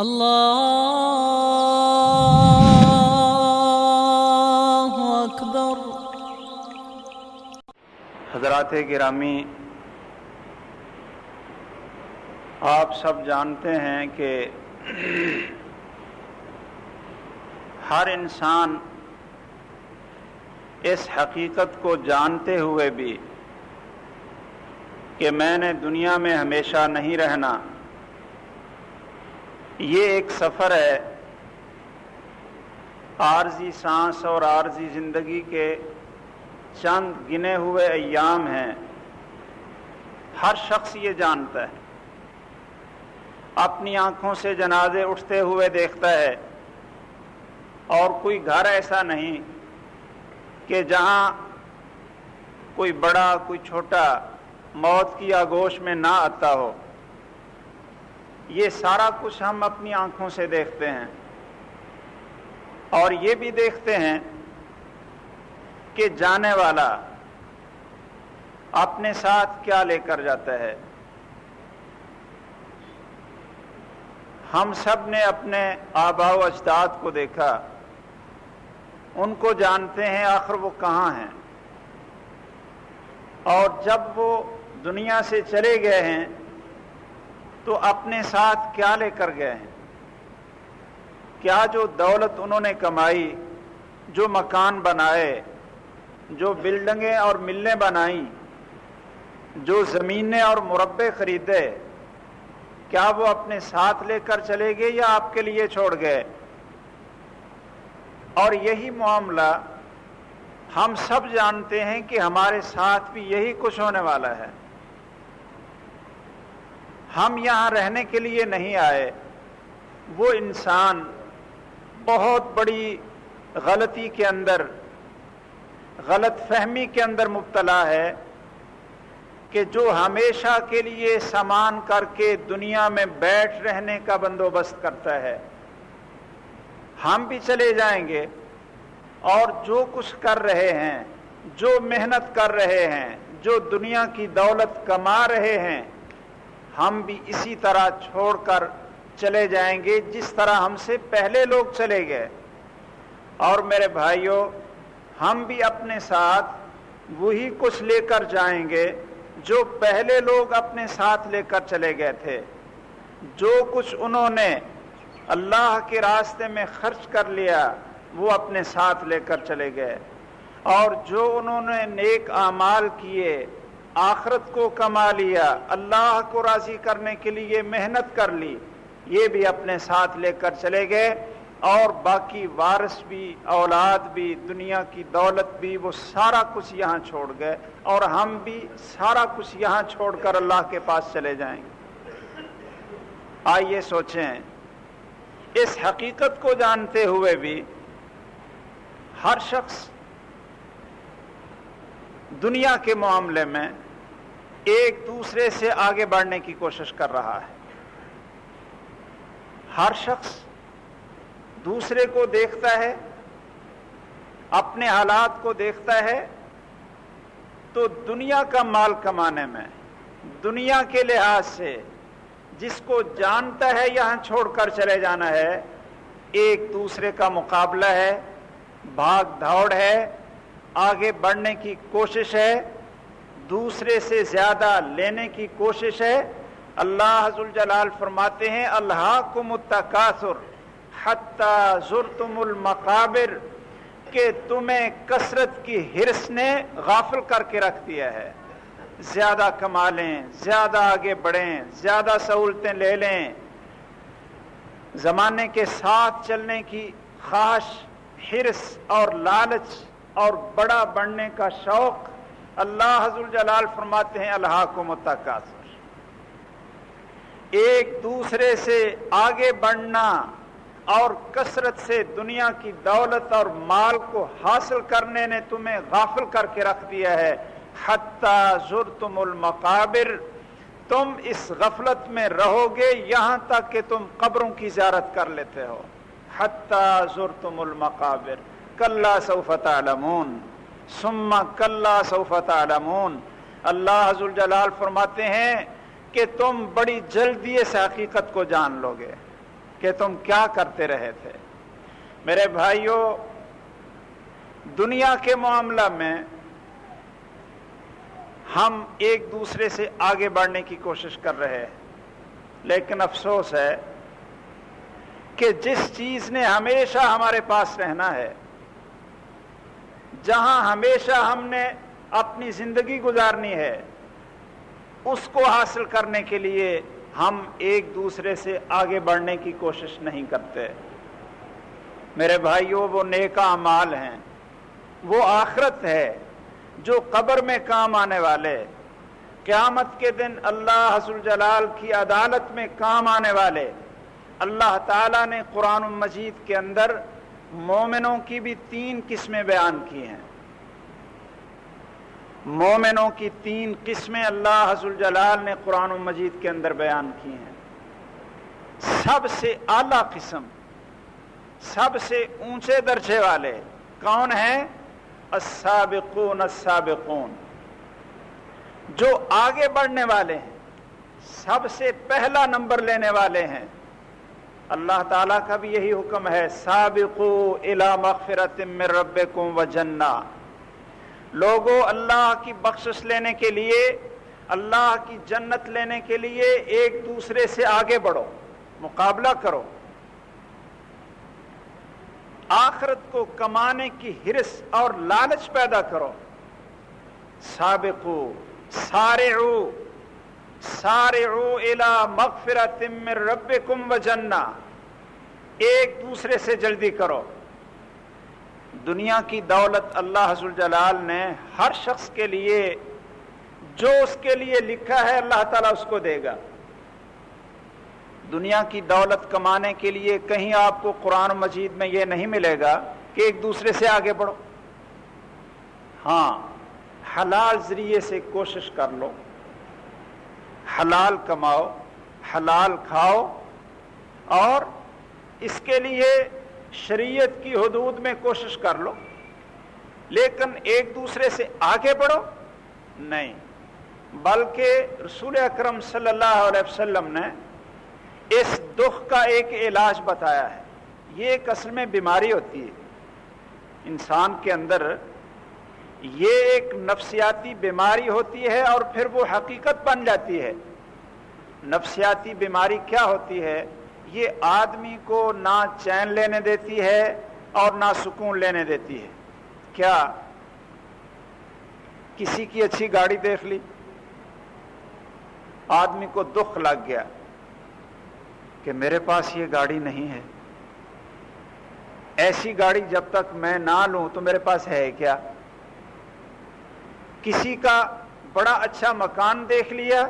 اللہ اکبر۔ حضرات گرامی، آپ سب جانتے ہیں کہ ہر انسان اس حقیقت کو جانتے ہوئے بھی کہ میں نے دنیا میں ہمیشہ نہیں رہنا، یہ ایک سفر ہے، عارضی سانس اور عارضی زندگی کے چند گنے ہوئے ایام ہیں۔ ہر شخص یہ جانتا ہے، اپنی آنکھوں سے جنازے اٹھتے ہوئے دیکھتا ہے، اور کوئی گھر ایسا نہیں کہ جہاں کوئی بڑا کوئی چھوٹا موت کی آگوش میں نہ آتا ہو۔ یہ سارا کچھ ہم اپنی آنکھوں سے دیکھتے ہیں، اور یہ بھی دیکھتے ہیں کہ جانے والا اپنے ساتھ کیا لے کر جاتا ہے۔ ہم سب نے اپنے آباء و اجداد کو دیکھا، ان کو جانتے ہیں آخر وہ کہاں ہیں، اور جب وہ دنیا سے چلے گئے ہیں تو اپنے ساتھ کیا لے کر گئے ہیں۔ کیا جو دولت انہوں نے کمائی، جو مکان بنائے، جو بلڈنگیں اور ملیں بنائیں، جو زمینیں اور مربع خریدے، کیا وہ اپنے ساتھ لے کر چلے گئے یا آپ کے لیے چھوڑ گئے؟ اور یہی معاملہ ہم سب جانتے ہیں کہ ہمارے ساتھ بھی یہی کچھ ہونے والا ہے۔ ہم یہاں رہنے کے لیے نہیں آئے۔ وہ انسان بہت بڑی غلطی کے اندر، غلط فہمی کے اندر مبتلا ہے کہ جو ہمیشہ کے لیے سامان کر کے دنیا میں بیٹھ رہنے کا بندوبست کرتا ہے۔ ہم بھی چلے جائیں گے، اور جو کچھ کر رہے ہیں، جو محنت کر رہے ہیں، جو دنیا کی دولت کما رہے ہیں، ہم بھی اسی طرح چھوڑ کر چلے جائیں گے جس طرح ہم سے پہلے لوگ چلے گئے۔ اور میرے بھائیوں، ہم بھی اپنے ساتھ وہی کچھ لے کر جائیں گے جو پہلے لوگ اپنے ساتھ لے کر چلے گئے تھے۔ جو کچھ انہوں نے اللہ کے راستے میں خرچ کر لیا وہ اپنے ساتھ لے کر چلے گئے، اور جو انہوں نے نیک اعمال کیے، آخرت کو کما لیا، اللہ کو راضی کرنے کے لیے محنت کر لی، یہ بھی اپنے ساتھ لے کر چلے گئے۔ اور باقی وارث بھی، اولاد بھی، دنیا کی دولت بھی، وہ سارا کچھ یہاں چھوڑ گئے، اور ہم بھی سارا کچھ یہاں چھوڑ کر اللہ کے پاس چلے جائیں گے۔ آئیے سوچیں، اس حقیقت کو جانتے ہوئے بھی ہر شخص دنیا کے معاملے میں ایک دوسرے سے آگے بڑھنے کی کوشش کر رہا ہے۔ ہر شخص دوسرے کو دیکھتا ہے، اپنے حالات کو دیکھتا ہے، تو دنیا کا مال کمانے میں، دنیا کے لحاظ سے جس کو جانتا ہے یہاں چھوڑ کر چلے جانا ہے، ایک دوسرے کا مقابلہ ہے، بھاگ دوڑ ہے، آگے بڑھنے کی کوشش ہے، دوسرے سے زیادہ لینے کی کوشش ہے۔ اللہ ذوالجلال فرماتے ہیں الہاکم التکاثر حتی زرتم المقابر، کہ تمہیں کثرت کی حرص نے غافل کر کے رکھ دیا ہے۔ زیادہ کما لیں، زیادہ آگے بڑھیں، زیادہ سہولتیں لے لیں، زمانے کے ساتھ چلنے کی خواہش، حرص اور لالچ اور بڑا بننے کا شوق، اللہ ذوالجلال فرماتے ہیں الہاکم التکاثر۔ ایک دوسرے سے آگے بڑھنا اور کثرت سے دنیا کی دولت اور مال کو حاصل کرنے نے تمہیں غافل کر کے رکھ دیا ہے۔ حتی زرتم المقابر، تم اس غفلت میں رہو گے یہاں تک کہ تم قبروں کی زیارت کر لیتے ہو۔ حتی زرتم المقابر کلا سوف تعلمون ثم کلا سوف تعلمون۔ اللہ ذوالجلال فرماتے ہیں کہ تم بڑی جلدی اس حقیقت کو جان لو گے۔ کہ تم کیا کرتے رہے تھے۔ میرے بھائیوں، دنیا کے معاملہ میں ہم ایک دوسرے سے آگے بڑھنے کی کوشش کر رہے ہیں، لیکن افسوس ہے کہ جس چیز نے ہمیشہ ہمارے پاس رہنا ہے، جہاں ہمیشہ ہم نے اپنی زندگی گزارنی ہے، اس کو حاصل کرنے کے لیے ہم ایک دوسرے سے آگے بڑھنے کی کوشش نہیں کرتے۔ میرے بھائیوں، وہ نیک اعمال ہیں، وہ آخرت ہے جو قبر میں کام آنے والے، قیامت کے دن اللہ ذوالجلال کی عدالت میں کام آنے والے۔ اللہ تعالیٰ نے قرآن مجید کے اندر مومنوں کی بھی 3 قسمیں بیان کی ہیں۔ مومنوں کی 3 قسمیں اللہ ذوالجلال نے قرآن مجید کے اندر بیان کی ہیں۔ سب سے اعلیٰ قسم، سب سے اونچے درجے والے کون ہیں؟ السابقون السابقون، جو آگے بڑھنے والے ہیں، سب سے پہلا نمبر لینے والے ہیں۔ اللہ تعالیٰ کا بھی یہی حکم ہے، سابقوا الی مغفرۃ من ربکم وجنہ۔ لوگوں، اللہ کی بخشش لینے کے لیے، اللہ کی جنت لینے کے لیے ایک دوسرے سے آگے بڑھو، مقابلہ کرو، آخرت کو کمانے کی حرص اور لالچ پیدا کرو۔ سابقوا، سارعوا، سارعوا الی مغفرۃ من ربکم وجنہ، ایک دوسرے سے جلدی کرو۔ دنیا کی دولت اللہ ذوالجلال نے ہر شخص کے لیے جو اس کے لیے لکھا ہے اللہ تعالیٰ اس کو دے گا۔ دنیا کی دولت کمانے کے لیے کہیں آپ کو قرآن مجید میں یہ نہیں ملے گا کہ ایک دوسرے سے آگے بڑھو۔ ہاں، حلال ذریعے سے کوشش کر لو، حلال کماؤ، حلال کھاؤ، اور اس کے لیے شریعت کی حدود میں کوشش کر لو، لیکن ایک دوسرے سے آگے بڑھو نہیں۔ بلکہ رسول اکرم صلی اللہ علیہ وسلم نے اس دکھ کا ایک علاج بتایا ہے۔ یہ ایک اصل میں بیماری ہوتی ہے انسان کے اندر، یہ ایک نفسیاتی بیماری ہوتی ہے اور پھر وہ حقیقت بن جاتی ہے۔ نفسیاتی بیماری کیا ہوتی ہے؟ یہ آدمی کو نہ چین لینے دیتی ہے اور نہ سکون لینے دیتی ہے۔ کیا کسی کی اچھی گاڑی دیکھ لی، آدمی کو دکھ لگ گیا کہ میرے پاس یہ گاڑی نہیں ہے، ایسی گاڑی جب تک میں نہ لوں تو میرے پاس ہے کیا؟ کسی کا بڑا اچھا مکان دیکھ لیا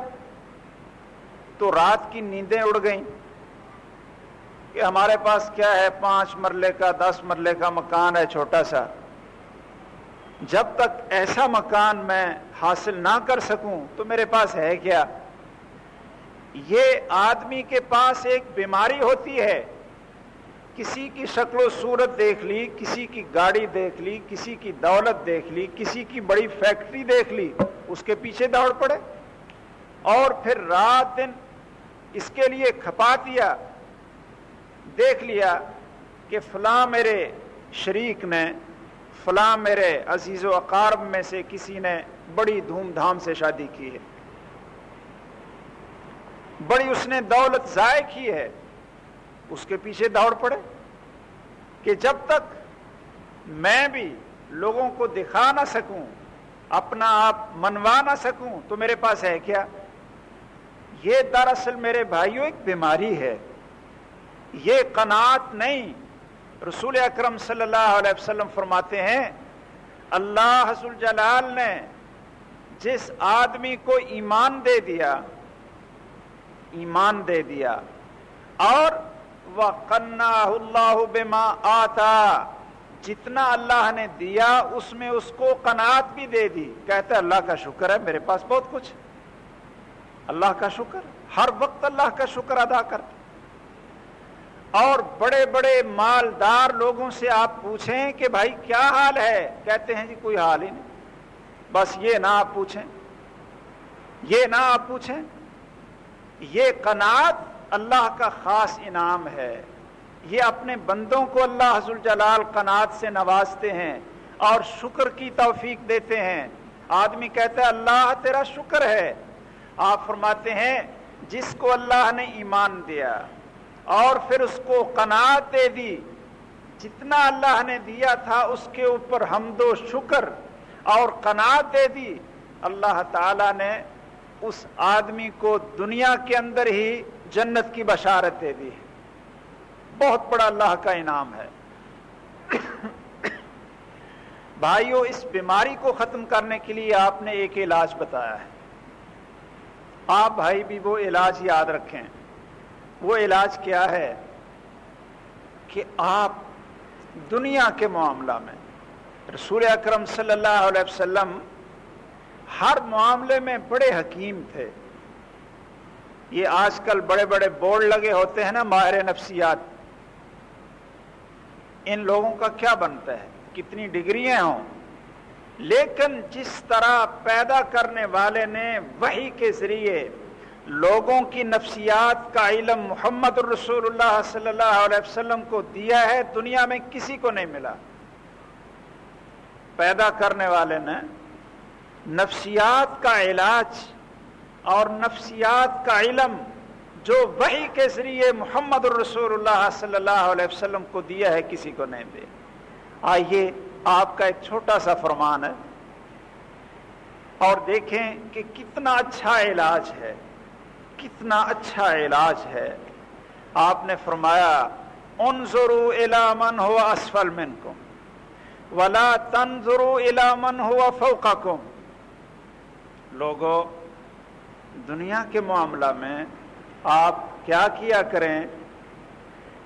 تو رات کی نیندیں اڑ گئیں کہ ہمارے پاس کیا ہے، 5 مرلے کا 10 مرلے کا مکان ہے چھوٹا سا، جب تک ایسا مکان میں حاصل نہ کر سکوں تو میرے پاس ہے کیا؟ یہ آدمی کے پاس ایک بیماری ہوتی ہے، کسی کی شکل و صورت دیکھ لی، کسی کی گاڑی دیکھ لی، کسی کی دولت دیکھ لی، کسی کی بڑی فیکٹری دیکھ لی، اس کے پیچھے دوڑ پڑے اور پھر رات دن اس کے لیے کھپا دیا۔ دیکھ لیا کہ فلاں میرے شریک نے، فلاں میرے عزیز و اقارب میں سے کسی نے بڑی دھوم دھام سے شادی کی ہے، بڑی اس نے دولت ضائع کی ہے، اس کے پیچھے دوڑ پڑے کہ جب تک میں بھی لوگوں کو دکھا نہ سکوں، اپنا آپ منوا نہ سکوں تو میرے پاس ہے کیا؟ یہ دراصل میرے بھائیوں ایک بیماری ہے، یہ قناعت نہیں۔ رسول اکرم صلی اللہ علیہ وسلم فرماتے ہیں، اللہ ذوالجلال نے جس آدمی کو ایمان دے دیا، ایمان دے دیا، اور وَقَنَّاهُ اللَّهُ بِمَا آتَى، جتنا اللہ نے دیا اس میں اس کو قناعت بھی دے دی، کہتا ہے اللہ کا شکر ہے میرے پاس بہت کچھ، اللہ کا شکر، ہر وقت اللہ کا شکر ادا کرتا۔ اور بڑے بڑے مالدار لوگوں سے آپ پوچھیں کہ بھائی کیا حال ہے، کہتے ہیں جی کوئی حال ہی نہیں، بس یہ نہ آپ پوچھیں، یہ نہ آپ پوچھیں۔ یہ قناعت اللہ کا خاص انعام ہے. یہ اپنے بندوں کو اللہ ذوالجلال قناعت سے نوازتے ہیں اور شکر کی توفیق دیتے ہیں. آدمی کہتا ہے اللہ تیرا شکر ہے. آپ فرماتے ہیں جس کو اللہ نے ایمان دیا اور پھر اس کو قناعت دے دی، جتنا اللہ نے دیا تھا اس کے اوپر حمد و شکر اور قناعت دے دی، اللہ تعالی نے اس آدمی کو دنیا کے اندر ہی جنت کی بشارت دے دی. بہت بڑا اللہ کا انعام ہے. بھائیو، اس بیماری کو ختم کرنے کے لیے آپ نے ایک علاج بتایا ہے. آپ بھائی بھی وہ علاج یاد رکھیں. وہ علاج کیا ہے کہ آپ دنیا کے معاملہ میں، رسول اکرم صلی اللہ علیہ وسلم ہر معاملے میں بڑے حکیم تھے. یہ آج کل بڑے بڑے بورڈ لگے ہوتے ہیں نا، ماہر نفسیات، ان لوگوں کا کیا بنتا ہے، کتنی ڈگریاں ہوں، لیکن جس طرح پیدا کرنے والے نے وحی کے ذریعے لوگوں کی نفسیات کا علم محمد الرسول اللہ صلی اللہ علیہ وسلم کو دیا ہے، دنیا میں کسی کو نہیں ملا. پیدا کرنے والے نے نفسیات کا علاج اور نفسیات کا علم جو وحی کے ذریعے محمد الرسول اللہ صلی اللہ علیہ وسلم کو دیا ہے، کسی کو نہیں دیا. آئیے آپ کا ایک چھوٹا سا فرمان ہے اور دیکھیں کہ کتنا اچھا علاج ہے، کتنا اچھا علاج ہے. آپ نے فرمایا انظروا الی من هو اسفل منکم ولا تنظروا الی من هو فوقکم. لوگو، دنیا کے معاملہ میں آپ کیا کیا کریں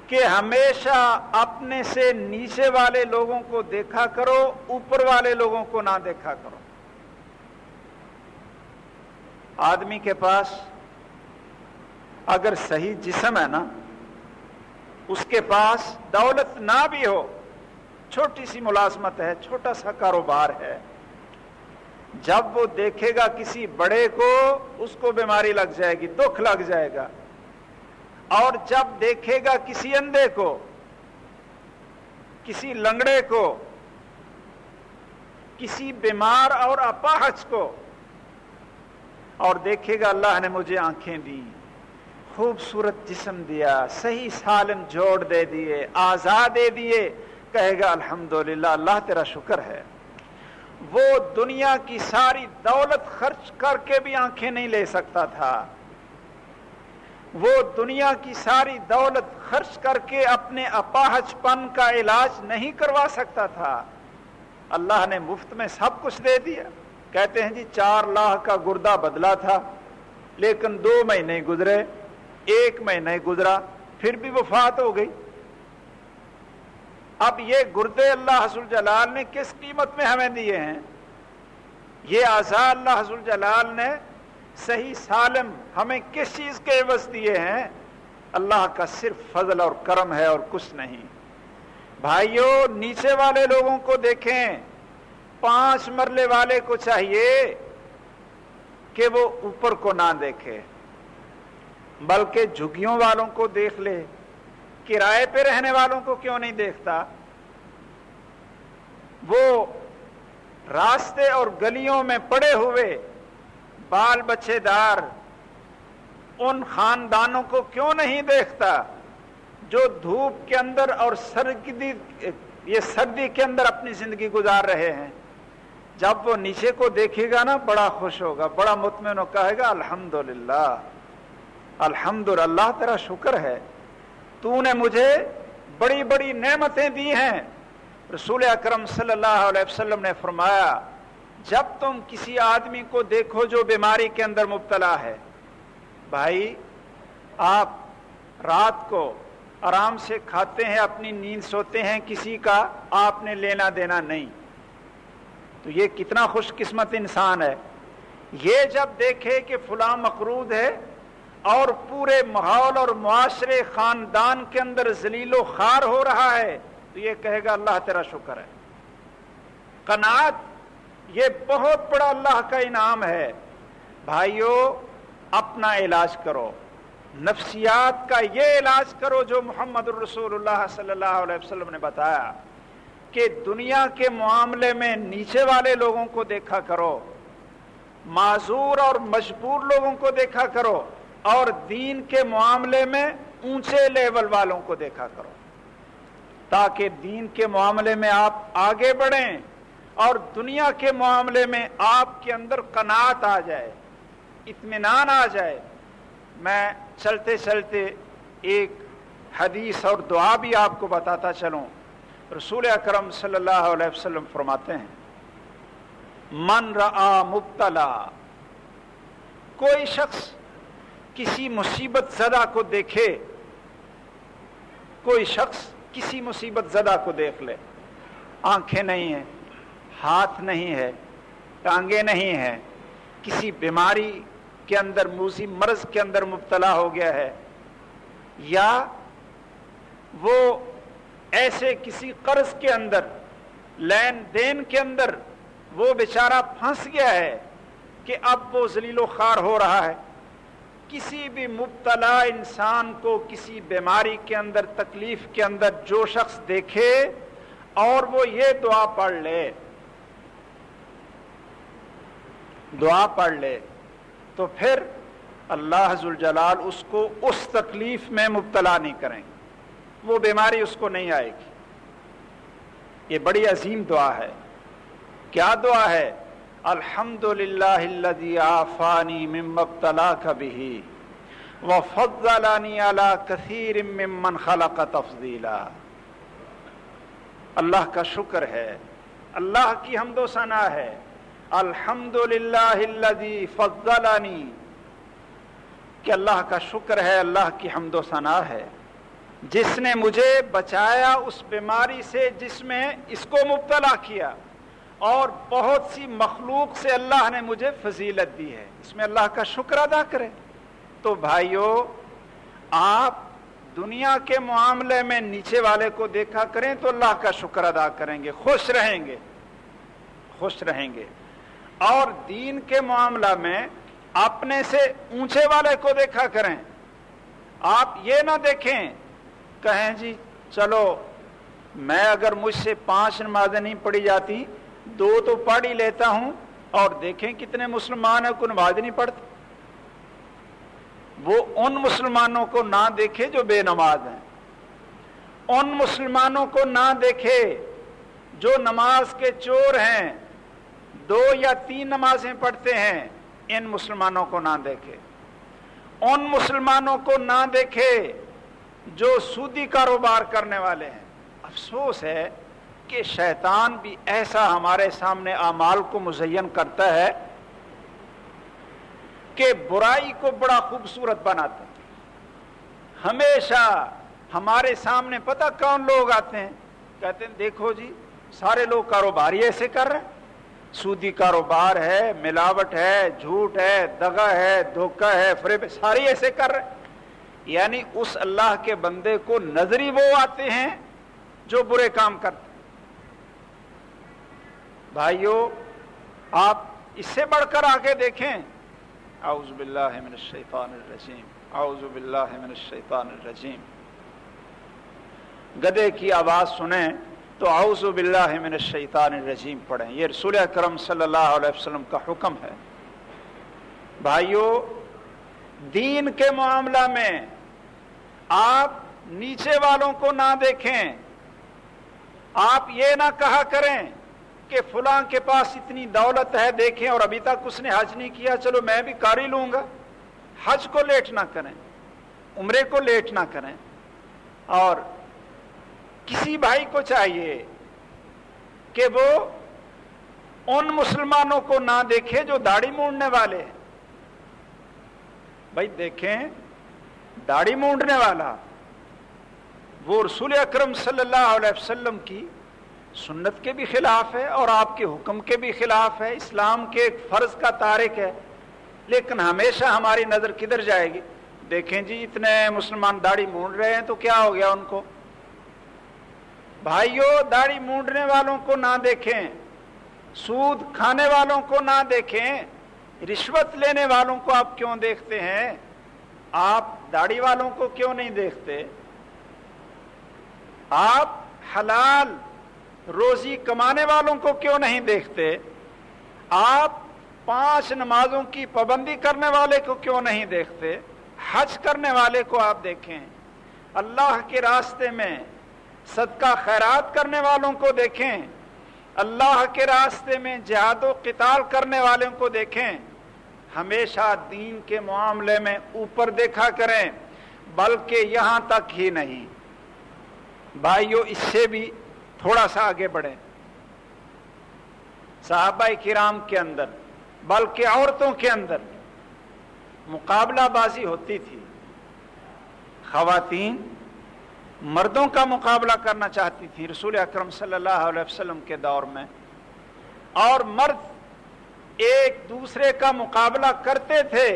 کہ ہمیشہ اپنے سے نیچے والے لوگوں کو دیکھا کرو، اوپر والے لوگوں کو نہ دیکھا کرو. آدمی کے پاس اگر صحیح جسم ہے نا، اس کے پاس دولت نہ بھی ہو، چھوٹی سی ملازمت ہے، چھوٹا سا کاروبار ہے، جب وہ دیکھے گا کسی بڑے کو، اس کو بیماری لگ جائے گی، دکھ لگ جائے گا. اور جب دیکھے گا کسی اندھے کو، کسی لنگڑے کو، کسی بیمار اور اپاہج کو، اور دیکھے گا اللہ نے مجھے آنکھیں دی، خوبصورت جسم دیا، صحیح سالم جوڑ دے دیے، آزاد دے دیے، کہے گا الحمدللہ اللہ تیرا شکر ہے. وہ دنیا کی ساری دولت خرچ کر کے بھی آنکھیں نہیں لے سکتا تھا، وہ دنیا کی ساری دولت خرچ کر کے اپنے اپاہج پن کا علاج نہیں کروا سکتا تھا. اللہ نے مفت میں سب کچھ دے دیا. کہتے ہیں جی 4 لاکھ کا گردہ بدلا تھا، لیکن 2 مہینے گزرے، 1 مہینہ گزرا، پھر بھی وفات ہو گئی. اب یہ گردے اللہ ذوالجلال نے کس قیمت میں ہمیں دیے ہیں؟ یہ اعضاء اللہ ذوالجلال نے صحیح سالم ہمیں کس چیز کے عوض دیے ہیں؟ اللہ کا صرف فضل اور کرم ہے اور کچھ نہیں. بھائیو، نیچے والے لوگوں کو دیکھیں، 5 مرلے والے کو چاہیے کہ وہ اوپر کو نہ دیکھے، بلکہ جھگیوں والوں کو دیکھ لے. کرائے پہ رہنے والوں کو کیوں نہیں دیکھتا؟ وہ راستے اور گلیوں میں پڑے ہوئے بال بچے دار ان خاندانوں کو کیوں نہیں دیکھتا جو دھوپ کے اندر اور سردی کے اندر اپنی زندگی گزار رہے ہیں؟ جب وہ نیچے کو دیکھے گا نا، بڑا خوش ہوگا، بڑا مطمئن ہو، کہے گا الحمدللہ الحمدللہ تیرا شکر ہے، تو نے مجھے بڑی بڑی نعمتیں دی ہیں. رسول اکرم صلی اللہ علیہ وسلم نے فرمایا جب تم کسی آدمی کو دیکھو جو بیماری کے اندر مبتلا ہے، بھائی آپ رات کو آرام سے کھاتے ہیں، اپنی نیند سوتے ہیں، کسی کا آپ نے لینا دینا نہیں، تو یہ کتنا خوش قسمت انسان ہے. یہ جب دیکھے کہ فلاں مقروض ہے اور پورے ماحول اور معاشرے خاندان کے اندر ذلیل و خوار ہو رہا ہے، تو یہ کہے گا اللہ تیرا شکر ہے. قناعت یہ بہت بڑا اللہ کا انعام ہے. بھائیو، اپنا علاج کرو، نفسیات کا یہ علاج کرو جو محمد الرسول اللہ صلی اللہ علیہ وسلم نے بتایا کہ دنیا کے معاملے میں نیچے والے لوگوں کو دیکھا کرو، معذور اور مجبور لوگوں کو دیکھا کرو، اور دین کے معاملے میں اونچے لیول والوں کو دیکھا کرو، تاکہ دین کے معاملے میں آپ آگے بڑھیں اور دنیا کے معاملے میں آپ کے اندر قناعت آ جائے، اطمینان آ جائے۔ میں چلتے چلتے ایک حدیث اور دعا بھی آپ کو بتاتا چلوں۔ رسول اکرم صلی اللہ علیہ وسلم فرماتے ہیں من رآ مبتلا، کوئی شخص کسی مصیبت زدہ کو دیکھے، کوئی شخص کسی مصیبت زدہ کو دیکھ لے، آنکھیں نہیں ہیں، ہاتھ نہیں ہے، ٹانگیں نہیں ہیں، کسی بیماری کے اندر، موذی مرض کے اندر مبتلا ہو گیا ہے، یا وہ ایسے کسی قرض کے اندر، لین دین کے اندر وہ بیچارہ پھنس گیا ہے کہ اب وہ ذلیل و خوار ہو رہا ہے۔ کسی بھی مبتلا انسان کو کسی بیماری کے اندر، تکلیف کے اندر جو شخص دیکھے اور وہ یہ دعا پڑھ لے، دعا پڑھ لے، تو پھر اللہ ذوالجلال اس کو اس تکلیف میں مبتلا نہیں کریں گے، وہ بیماری اس کو نہیں آئے گی۔ یہ بڑی عظیم دعا ہے۔ کیا دعا ہے؟ الحمدللہ الذی عافانی مما ابتلاک بہ وفضلنی علی کثیر ممن خلق تفضیلا۔ اللہ کا شکر ہے، اللہ کی حمد و ثنا ہے، الحمدللہ الذی فضلنی، کہ اللہ کا شکر ہے، اللہ کی حمد و ثنا ہے جس نے مجھے بچایا اس بیماری سے جس میں اس کو مبتلا کیا، اور بہت سی مخلوق سے اللہ نے مجھے فضیلت دی ہے، اس میں اللہ کا شکر ادا کرے۔ تو بھائیو، آپ دنیا کے معاملے میں نیچے والے کو دیکھا کریں تو اللہ کا شکر ادا کریں گے، خوش رہیں گے، خوش رہیں گے۔ اور دین کے معاملہ میں اپنے سے اونچے والے کو دیکھا کریں۔ آپ یہ نہ دیکھیں، کہیں جی چلو میں اگر مجھ سے 5 نمازیں نہیں پڑھی جاتی 2 تو پڑھ ہی لیتا ہوں، اور دیکھیں کتنے مسلمان ہیں کو نماز نہیں پڑھتے۔ وہ ان مسلمانوں کو نہ دیکھے جو بے نماز ہیں، ان مسلمانوں کو نہ دیکھے جو نماز کے چور ہیں، 2 یا 3 نمازیں پڑھتے ہیں، ان مسلمانوں کو نہ دیکھے۔ ان مسلمانوں کو نہ دیکھے جو سودی کاروبار کرنے والے ہیں۔ افسوس ہے کہ شیطان بھی ایسا ہمارے سامنے اعمال کو مزین کرتا ہے کہ برائی کو بڑا خوبصورت بناتا ہے۔ ہمیشہ ہمارے سامنے پتہ کون لوگ آتے ہیں، کہتے ہیں دیکھو جی سارے لوگ کاروبار ہی ایسے کر رہے ہیں، سودی کاروبار ہے، ملاوٹ ہے، جھوٹ ہے، دغا ہے، دھوکہ ہے، فریب، سارے ایسے کر رہے ہیں۔ یعنی اس اللہ کے بندے کو نظر ہی وہ آتے ہیں جو برے کام کرتے ہیں۔ بھائیو، آپ اس سے بڑھ کر آگے دیکھیں، اعوذ باللہ من الشیطان الرجیم، اعوذ باللہ من الشیطان الرجیم۔ گدھے کی آواز سنیں تو اعوذ باللہ من الشیطان الرجیم پڑھیں، یہ رسول اکرم صلی اللہ علیہ وسلم کا حکم ہے۔ بھائیو، دین کے معاملہ میں آپ نیچے والوں کو نہ دیکھیں، آپ یہ نہ کہا کریں کہ فلاں کے پاس اتنی دولت ہے دیکھیں اور ابھی تک اس نے حج نہیں کیا، چلو میں بھی کر ہی لوں گا۔ حج کو لیٹ نہ کریں، عمرے کو لیٹ نہ کریں۔ اور کسی بھائی کو چاہیے کہ وہ ان مسلمانوں کو نہ دیکھے جو داڑھی مونڈنے والے ہیں۔ بھائی دیکھیں، داڑھی مونڈنے والا وہ رسول اکرم صلی اللہ علیہ وسلم کی سنت کے بھی خلاف ہے اور آپ کے حکم کے بھی خلاف ہے، اسلام کے ایک فرض کا تارک ہے، لیکن ہمیشہ ہماری نظر کدھر جائے گی؟ دیکھیں جی اتنے مسلمان داڑھی مونڈ رہے ہیں تو کیا ہو گیا ان کو؟ بھائیو، داڑھی مونڈنے والوں کو نہ دیکھیں، سود کھانے والوں کو نہ دیکھیں، رشوت لینے والوں کو آپ کیوں دیکھتے ہیں؟ آپ داڑھی والوں کو کیوں نہیں دیکھتے؟ آپ حلال روزی کمانے والوں کو کیوں نہیں دیکھتے؟ آپ 5 نمازوں کی پابندی کرنے والے کو کیوں نہیں دیکھتے؟ حج کرنے والے کو آپ دیکھیں، اللہ کے راستے میں صدقہ خیرات کرنے والوں کو دیکھیں، اللہ کے راستے میں جہاد و قتال کرنے والوں کو دیکھیں۔ ہمیشہ دین کے معاملے میں اوپر دیکھا کریں، بلکہ یہاں تک ہی نہیں بھائیو، اس سے بھی تھوڑا سا آگے بڑھیں۔ صحابہ کرام کے اندر بلکہ عورتوں کے اندر مقابلہ بازی ہوتی تھی۔ خواتین مردوں کا مقابلہ کرنا چاہتی تھیں رسول اکرم صلی اللہ علیہ وسلم کے دور میں، اور مرد ایک دوسرے کا مقابلہ کرتے تھے،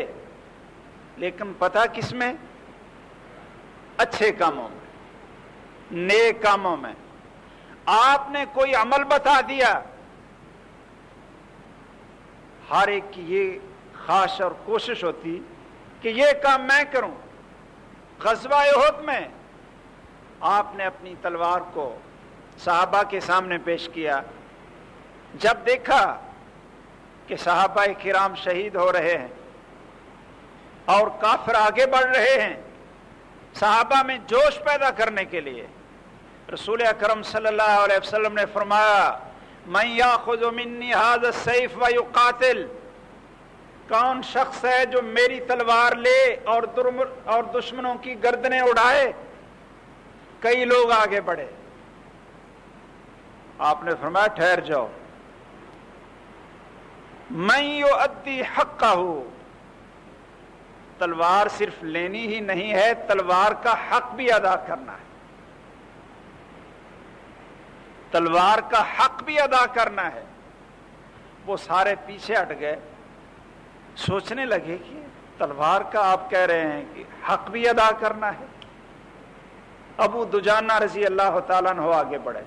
لیکن پتہ کس میں؟ اچھے کاموں میں، نیک کاموں میں۔ آپ نے کوئی عمل بتا دیا، ہر ایک کی یہ خواہش اور کوشش ہوتی کہ یہ کام میں کروں۔ غزوہ احد میں آپ نے اپنی تلوار کو صحابہ کے سامنے پیش کیا، جب دیکھا کہ صحابہ کرام شہید ہو رہے ہیں اور کافر آگے بڑھ رہے ہیں، صحابہ میں جوش پیدا کرنے کے لیے رسول اکرم صلی اللہ علیہ وسلم نے فرمایا، من یاخذ منی ھذا السیف ویقاتل، کون شخص ہے جو میری تلوار لے اور دشمنوں کی گردنیں اڑائے؟ کئی لوگ آگے بڑھے، آپ نے فرمایا ٹھہر جاؤ، من یؤدی حقہ، تلوار صرف لینی ہی نہیں ہے، تلوار کا حق بھی ادا کرنا ہے، تلوار کا حق بھی ادا کرنا ہے۔ وہ سارے پیچھے ہٹ گئے، سوچنے لگے کہ تلوار کا آپ کہہ رہے ہیں کہ حق بھی ادا کرنا ہے۔ ابو دجانہ رضی اللہ تعالیٰ عنہ آگے بڑھے،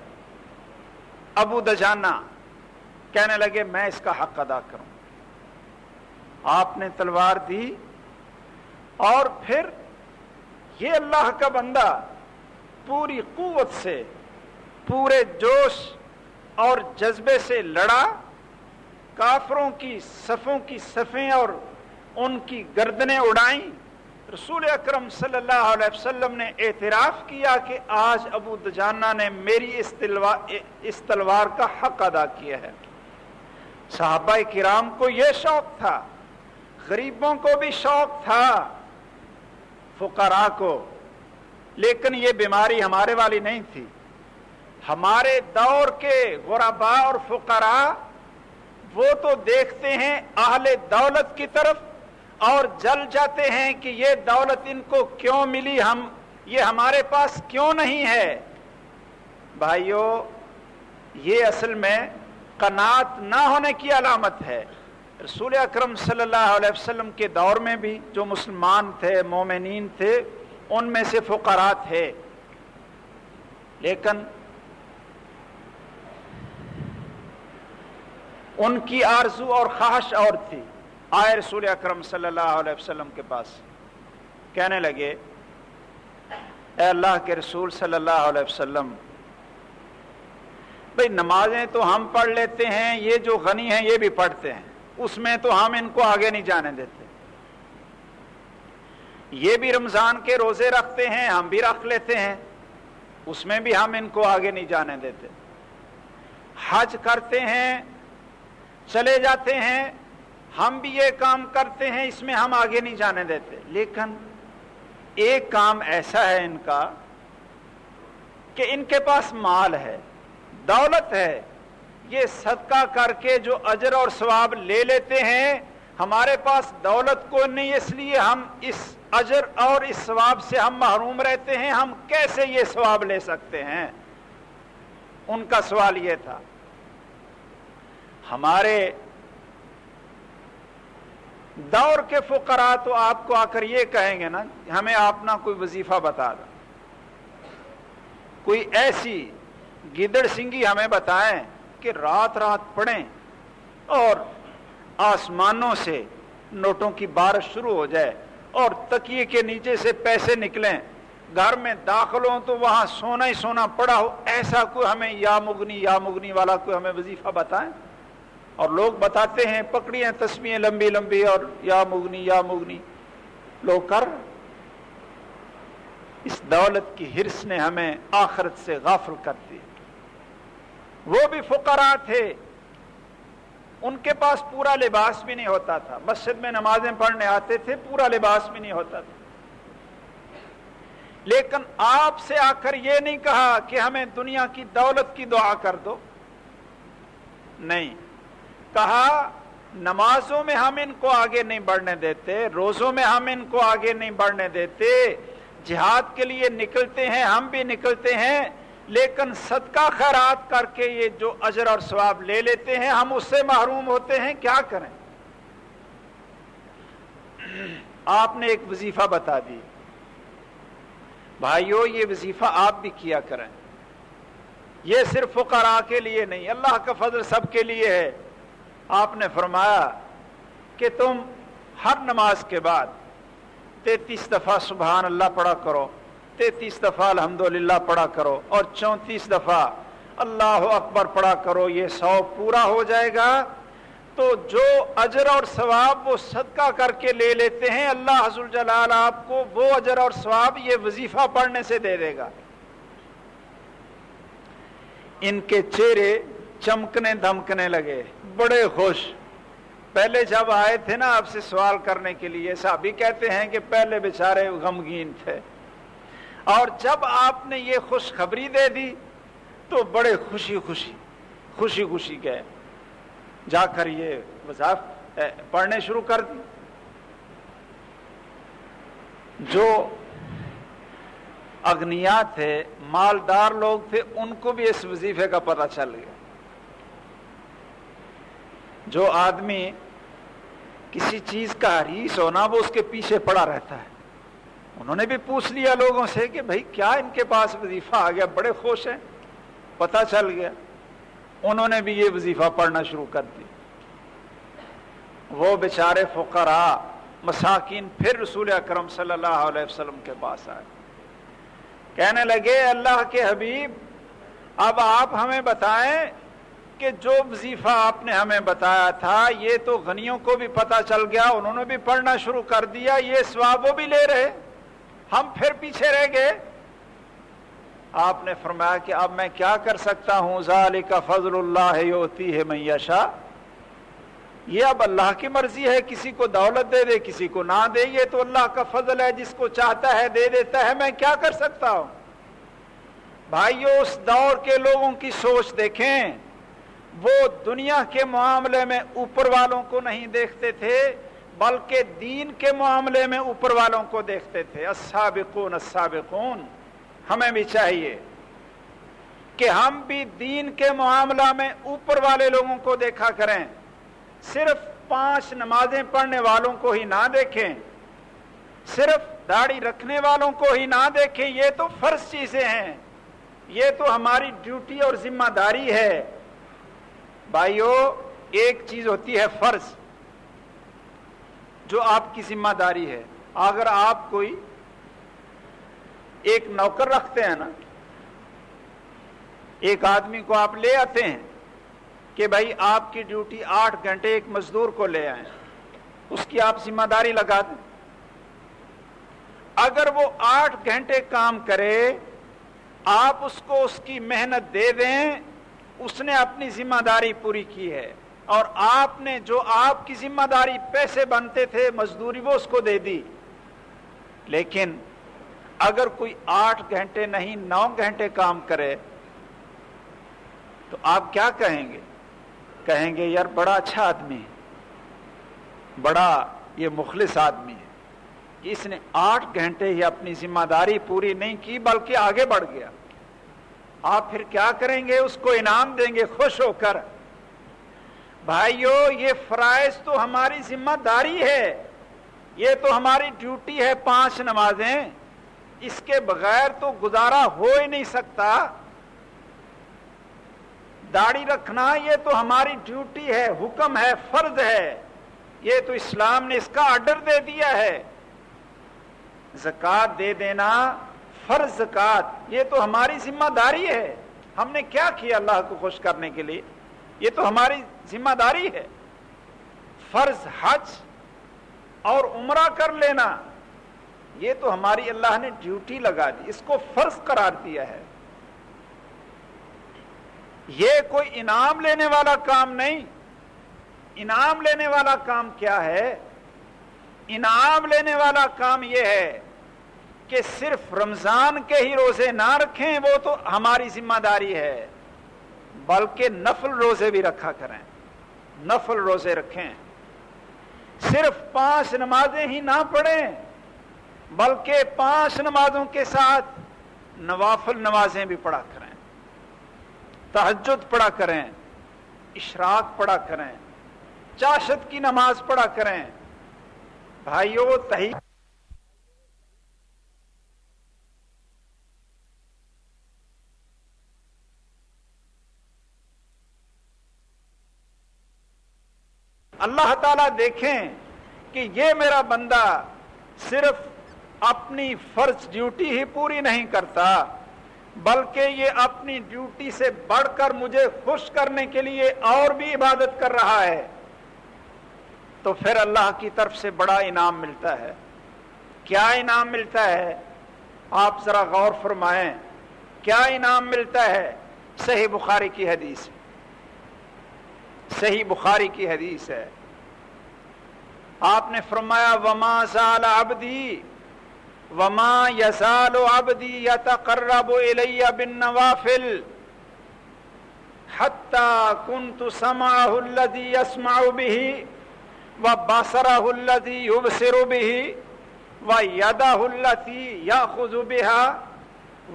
ابو دجانہ کہنے لگے میں اس کا حق ادا کروں۔ آپ نے تلوار دی، اور پھر یہ اللہ کا بندہ پوری قوت سے، پورے جوش اور جذبے سے لڑا، کافروں کی صفوں کی صفیں اور ان کی گردنیں اڑائیں۔ رسول اکرم صلی اللہ علیہ وسلم نے اعتراف کیا کہ آج ابو دجانہ نے میری اس تلوار کا حق ادا کیا ہے۔ صحابہ کرام کو یہ شوق تھا، غریبوں کو بھی شوق تھا، فقراء کو، لیکن یہ بیماری ہمارے والی نہیں تھی۔ ہمارے دور کے غرباء اور فقراء وہ تو دیکھتے ہیں اہل دولت کی طرف اور جل جاتے ہیں کہ یہ دولت ان کو کیوں ملی، یہ ہمارے پاس کیوں نہیں ہے۔ بھائیو، یہ اصل میں قناعت نہ ہونے کی علامت ہے۔ رسول اکرم صلی اللہ علیہ وسلم کے دور میں بھی جو مسلمان تھے، مومنین تھے، ان میں سے فقراء تھے، لیکن ان کی آرزو اور خواہش اور تھی۔ آئے رسول اکرم صلی اللہ علیہ وسلم کے پاس، کہنے لگے اے اللہ کے رسول صلی اللہ علیہ وسلم، بھئی نمازیں تو ہم پڑھ لیتے ہیں، یہ جو غنی ہیں یہ بھی پڑھتے ہیں، اس میں تو ہم ان کو آگے نہیں جانے دیتے، یہ بھی رمضان کے روزے رکھتے ہیں، ہم بھی رکھ لیتے ہیں، اس میں بھی ہم ان کو آگے نہیں جانے دیتے، حج کرتے ہیں، چلے جاتے ہیں، ہم بھی یہ کام کرتے ہیں، اس میں ہم آگے نہیں جانے دیتے، لیکن ایک کام ایسا ہے ان کا کہ ان کے پاس مال ہے، دولت ہے، یہ صدقہ کر کے جو اجر اور ثواب لے لیتے ہیں، ہمارے پاس دولت کو نہیں، اس لیے ہم اس اجر اور اس ثواب سے ہم محروم رہتے ہیں، ہم کیسے یہ ثواب لے سکتے ہیں؟ ان کا سوال یہ تھا۔ ہمارے دور کے فقراء تو آپ کو آ کر یہ کہیں گے نا، ہمیں آپ نا کوئی وظیفہ بتا دو، کوئی ایسی گیدڑ سنگھی ہمیں بتائیں کہ رات رات پڑھیں اور آسمانوں سے نوٹوں کی بارش شروع ہو جائے اور تکیے کے نیچے سے پیسے نکلیں، گھر میں داخل ہوں تو وہاں سونا ہی سونا پڑا ہو، ایسا کوئی ہمیں یا مغنی والا کوئی ہمیں وظیفہ بتائیں؟ اور لوگ بتاتے ہیں، پکڑی ہیں تسبیحیں لمبی لمبی اور یا مغنی لوگ کر۔ اس دولت کی ہرس نے ہمیں آخرت سے غافل کر دی۔ وہ بھی فقراء تھے، ان کے پاس پورا لباس بھی نہیں ہوتا تھا، مسجد میں نمازیں پڑھنے آتے تھے، پورا لباس بھی نہیں ہوتا تھا، لیکن آپ سے آ کر یہ نہیں کہا کہ ہمیں دنیا کی دولت کی دعا کر دو، نہیں کہا نمازوں میں ہم ان کو آگے نہیں بڑھنے دیتے، روزوں میں ہم ان کو آگے نہیں بڑھنے دیتے، جہاد کے لیے نکلتے ہیں، ہم بھی نکلتے ہیں، لیکن صدقہ خیرات کر کے یہ جو اجر اور ثواب لے لیتے ہیں ہم اس سے محروم ہوتے ہیں، کیا کریں؟ آپ نے ایک وظیفہ بتا دی، بھائیو یہ وظیفہ آپ بھی کیا کریں، یہ صرف فقراء کے لیے نہیں، اللہ کا فضل سب کے لیے ہے۔ آپ نے فرمایا کہ تم ہر نماز کے بعد 33 دفعہ سبحان اللہ پڑھا کرو، 33 دفعہ الحمدللہ پڑھا کرو، اور 34 دفعہ اللہ اکبر پڑھا کرو، یہ 100 پورا ہو جائے گا تو جو اجر اور ثواب وہ صدقہ کر کے لے لیتے ہیں اللہ عز جلال آپ کو وہ اجر اور ثواب یہ وظیفہ پڑھنے سے دے دے گا۔ ان کے چہرے چمکنے دھمکنے لگے، بڑے خوش۔ پہلے جب آئے تھے نا آپ سے سوال کرنے کے لیے، صحابی کہتے ہیں کہ پہلے بیچارے غمگین تھے، اور جب آپ نے یہ خوشخبری دے دی تو بڑے خوشی خوشی گئے، جا کر یہ وظائف پڑھنے شروع کر دی۔ جو اغنیا تھے، مالدار لوگ تھے، ان کو بھی اس وظیفے کا پتہ چل گیا۔ جو آدمی کسی چیز کا حریص ہونا وہ اس کے پیچھے پڑا رہتا ہے، انہوں نے بھی پوچھ لیا لوگوں سے کہ بھائی کیا ان کے پاس وظیفہ آ گیا، بڑے خوش ہیں، پتہ چل گیا، انہوں نے بھی یہ وظیفہ پڑھنا شروع کر دی۔ وہ بیچارے فقراء مساکین پھر رسول اکرم صلی اللہ علیہ وسلم کے پاس آئے، کہنے لگے اللہ کے حبیب اب آپ ہمیں بتائیں کہ جو وظیفہ آپ نے ہمیں بتایا تھا یہ تو غنیوں کو بھی پتہ چل گیا، انہوں نے بھی پڑھنا شروع کر دیا، یہ ثواب وہ بھی لے رہے، ہم پھر پیچھے رہ گئے۔ آپ نے فرمایا کہ اب میں کیا کر سکتا ہوں، ذالک فضل اللہ یؤتیہ من یشاء، یہ اب اللہ کی مرضی ہے، کسی کو دولت دے دے کسی کو نہ دے، یہ تو اللہ کا فضل ہے، جس کو چاہتا ہے دے دیتا ہے، میں کیا کر سکتا ہوں۔ بھائیو اس دور کے لوگوں کی سوچ دیکھیں، وہ دنیا کے معاملے میں اوپر والوں کو نہیں دیکھتے تھے بلکہ دین کے معاملے میں اوپر والوں کو دیکھتے تھے۔ السابقون السابقون، ہمیں بھی چاہیے کہ ہم بھی دین کے معاملہ میں اوپر والے لوگوں کو دیکھا کریں، صرف 5 نمازیں پڑھنے والوں کو ہی نہ دیکھیں، صرف داڑھی رکھنے والوں کو ہی نہ دیکھیں، یہ تو فرض چیزیں ہیں، یہ تو ہماری ڈیوٹی اور ذمہ داری ہے۔ بھائیو ایک چیز ہوتی ہے فرض، جو آپ کی ذمہ داری ہے۔ اگر آپ کوئی ایک نوکر رکھتے ہیں نا، ایک آدمی کو آپ لے آتے ہیں کہ بھائی آپ کی ڈیوٹی 8 گھنٹے ایک مزدور کو لے آئیں، اس کی آپ ذمہ داری لگا دیں، اگر وہ 8 گھنٹے کام کرے آپ اس کو اس کی محنت دے دیں، اس نے اپنی ذمہ داری پوری کی ہے، اور آپ نے جو آپ کی ذمہ داری پیسے بنتے تھے مزدوری وہ اس کو دے دی۔ لیکن اگر کوئی 8 گھنٹے نہیں 9 گھنٹے کام کرے تو آپ کیا کہیں گے؟ کہیں گے یار بڑا اچھا آدمی ہے، بڑا یہ مخلص آدمی ہے، اس نے 8 گھنٹے ہی اپنی ذمہ داری پوری نہیں کی بلکہ آگے بڑھ گیا۔ آپ پھر کیا کریں گے؟ اس کو انعام دیں گے خوش ہو کر۔ بھائیو یہ فرائض تو ہماری ذمہ داری ہے، یہ تو ہماری ڈیوٹی ہے، 5 نمازیں، اس کے بغیر تو گزارا ہو ہی نہیں سکتا۔ داڑھی رکھنا یہ تو ہماری ڈیوٹی ہے، حکم ہے، فرض ہے، یہ تو اسلام نے اس کا آرڈر دے دیا ہے۔ زکات دے دینا، فرض زکات، یہ تو ہماری ذمہ داری ہے. ہم نے کیا کیا اللہ کو خوش کرنے کے لیے؟ یہ تو ہماری ذمہ داری ہے. فرض حج اور عمرہ کر لینا، یہ تو ہماری اللہ نے ڈیوٹی لگا دی، اس کو فرض قرار دیا ہے. یہ کوئی انعام لینے والا کام نہیں. انعام لینے والا کام کیا ہے؟ انعام لینے والا کام یہ ہے کہ صرف رمضان کے ہی روزے نہ رکھیں، وہ تو ہماری ذمہ داری ہے، بلکہ نفل روزے بھی رکھا کریں. نفل روزے رکھیں. صرف 5 نمازیں ہی نہ پڑھیں، بلکہ 5 نمازوں کے ساتھ نوافل نمازیں بھی پڑھا کریں. تہجد پڑھا کریں، اشراق پڑھا کریں، چاشت کی نماز پڑھا کریں. بھائیو، اللہ تعالیٰ دیکھیں کہ یہ میرا بندہ صرف اپنی فرض ڈیوٹی ہی پوری نہیں کرتا، بلکہ یہ اپنی ڈیوٹی سے بڑھ کر مجھے خوش کرنے کے لیے اور بھی عبادت کر رہا ہے، تو پھر اللہ کی طرف سے بڑا انعام ملتا ہے. کیا انعام ملتا ہے؟ آپ ذرا غور فرمائیں. کیا انعام ملتا ہے؟ صحیح بخاری کی حدیث، صحیح بخاری کی حدیث ہے. آپ نے فرمایا وما زال عبدی وما یزال عبدی یتقرب الی بالنوافل حتی کنت سمعہ الذی یسمع به وبصرہ الذی یبصر به ویدہ التي یأخذ بها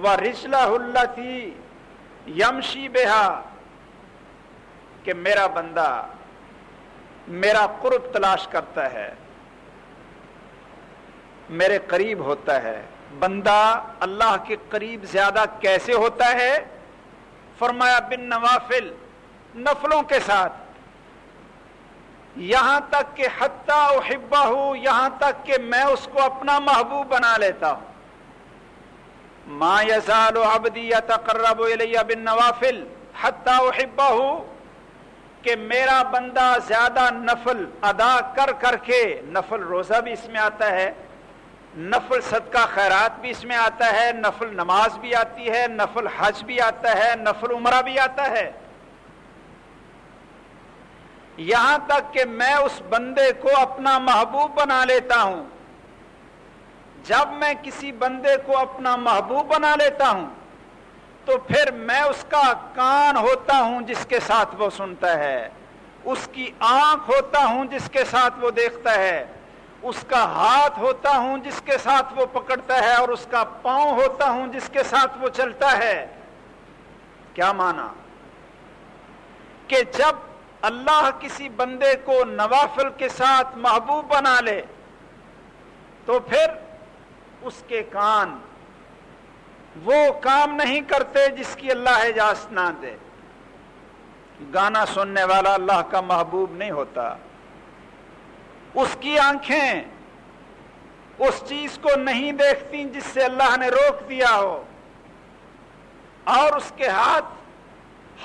ورجلہ التي یمشی بها، کہ میرا بندہ میرا قرب تلاش کرتا ہے، میرے قریب ہوتا ہے. بندہ اللہ کے قریب زیادہ کیسے ہوتا ہے؟ فرمایا بالنوافل، نفلوں کے ساتھ. یہاں تک کہ حتی احبہ، یہاں تک کہ میں اس کو اپنا محبوب بنا لیتا ہوں. ما یزال عبدی یتقرب الی بالنوافل حتی احبہ، کہ میرا بندہ زیادہ نفل ادا کر کر کے، نفل روزہ بھی اس میں آتا ہے، نفل صدقہ خیرات بھی اس میں آتا ہے، نفل نماز بھی آتی ہے، نفل حج بھی آتا ہے، نفل عمرہ بھی آتا ہے، یہاں تک کہ میں اس بندے کو اپنا محبوب بنا لیتا ہوں. جب میں کسی بندے کو اپنا محبوب بنا لیتا ہوں تو پھر میں اس کا کان ہوتا ہوں جس کے ساتھ وہ سنتا ہے، اس کی آنکھ ہوتا ہوں جس کے ساتھ وہ دیکھتا ہے، اس کا ہاتھ ہوتا ہوں جس کے ساتھ وہ پکڑتا ہے، اور اس کا پاؤں ہوتا ہوں جس کے ساتھ وہ چلتا ہے. کیا مانا؟ کہ جب اللہ کسی بندے کو نوافل کے ساتھ محبوب بنا لے تو پھر اس کے کان وہ کام نہیں کرتے جس کی اللہ اجازت نہ دے. گانا سننے والا اللہ کا محبوب نہیں ہوتا. اس کی آنکھیں اس چیز کو نہیں دیکھتی جس سے اللہ نے روک دیا ہو، اور اس کے ہاتھ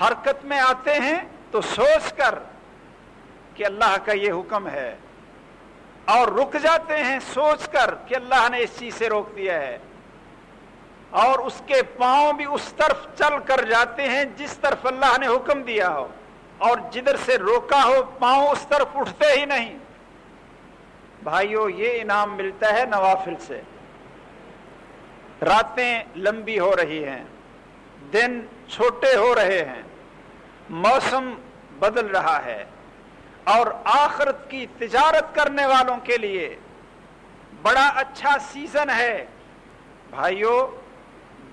حرکت میں آتے ہیں تو سوچ کر کہ اللہ کا یہ حکم ہے، اور رک جاتے ہیں سوچ کر کہ اللہ نے اس چیز سے روک دیا ہے، اور اس کے پاؤں بھی اس طرف چل کر جاتے ہیں جس طرف اللہ نے حکم دیا ہو، اور جدھر سے روکا ہو پاؤں اس طرف اٹھتے ہی نہیں. بھائیو، یہ انعام ملتا ہے نوافل سے. راتیں لمبی ہو رہی ہیں، دن چھوٹے ہو رہے ہیں، موسم بدل رہا ہے، اور آخرت کی تجارت کرنے والوں کے لیے بڑا اچھا سیزن ہے. بھائیو،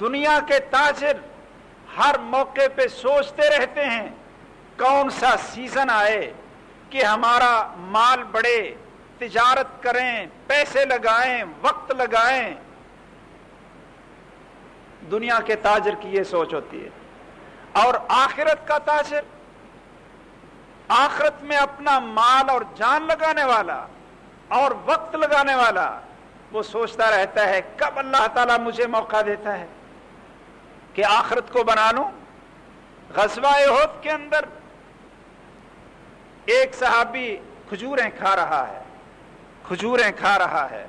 دنیا کے تاجر ہر موقع پہ سوچتے رہتے ہیں کون سا سیزن آئے کہ ہمارا مال بڑھے، تجارت کریں، پیسے لگائیں، وقت لگائیں. دنیا کے تاجر کی یہ سوچ ہوتی ہے. اور آخرت کا تاجر، آخرت میں اپنا مال اور جان لگانے والا اور وقت لگانے والا، وہ سوچتا رہتا ہے کب اللہ تعالیٰ مجھے موقع دیتا ہے کہ آخرت کو بنا لوں. غزوہ احد کے اندر ایک صحابی کھجوریں کھا رہا ہے.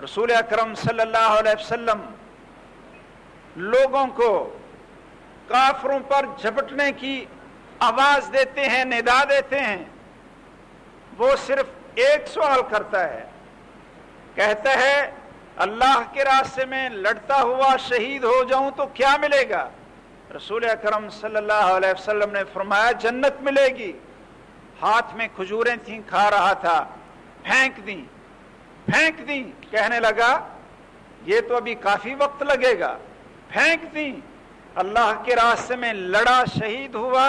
رسول اکرم صلی اللہ علیہ وسلم لوگوں کو کافروں پر جھپٹنے کی آواز دیتے ہیں، ندا دیتے ہیں. وہ صرف ایک سوال کرتا ہے، کہتا ہے اللہ کے راستے میں لڑتا ہوا شہید ہو جاؤں تو کیا ملے گا؟ رسول اکرم صلی اللہ علیہ وسلم نے فرمایا جنت ملے گی. ہاتھ میں کھجوریں تھیں، کھا رہا تھا، پھینک دیں. کہنے لگا یہ تو ابھی کافی وقت لگے گا. پھینک دیں. اللہ کے راستے میں لڑا، شہید ہوا